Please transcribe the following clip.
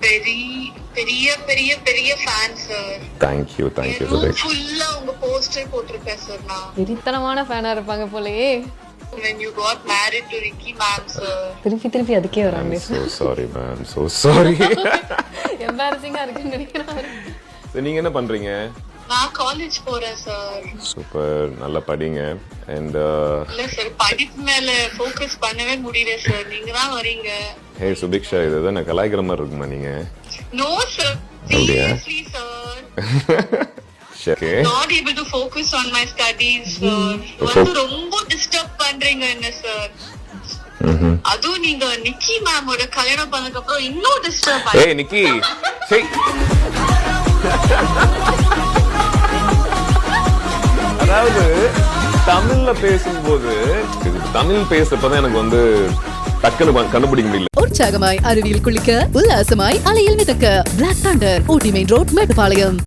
பெரிய பெரிய பெரிய ஃபேன் சார். தேங்க்யூ ஃபுல்லா உங்க போஸ்டர் போட்டிருக்கேன் சார். நான் வெறித்தனமான ஃபேனா இருப்பாங்க போலயே. when you got married to Ricky ma'am sir. திருப்பி அதுக்கே வராங்க. so sorry ma'am, so sorry. எம்பாரசிங்கா இருக்குன்னு நினைக்கிறேன். நீங்க என்ன பண்றீங்க? நான் காலேஜ் போறேன் சார். சூப்பர், நல்லா படிங்க. அண்ட் இல்ல சார், படிப்பு மேல ஃபோக்கஸ் பண்ணவே முடியல சார். நீங்க தான் வரீங்க. ஹே சுபிக்ஷா, இது என்ன கலாய்க்கிற மாதிரி இருக்குமா நீங்க? No sir, seriously sir. Okay. Not able to focus on my studies sir. வந்து ரொம்ப டிஸ்டர்ப் பண்றீங்க என்ன சார். அதுவும் நீங்க நிக்கி மேமோட கல்யாணம் பண்ணதுக்கு அப்புறம் இன்னும் டிஸ்டர்ப் ஆயி. ஏய் நிக்கி, சே அதாவது தமிழ்ல பேசும்போது தமிழ் பேசுறப்பதான் எனக்கு வந்து டக்குன்னு கண்டுபிடிக்க முடியல. உற்சாகமாய் அருவியில் குளிக்க, உல்லாசமாய் அலையில் மிதக்க, பிளாக் தண்டர் ஊட்டி மெயின் ரோட் மேட்டுப்பாளையம்.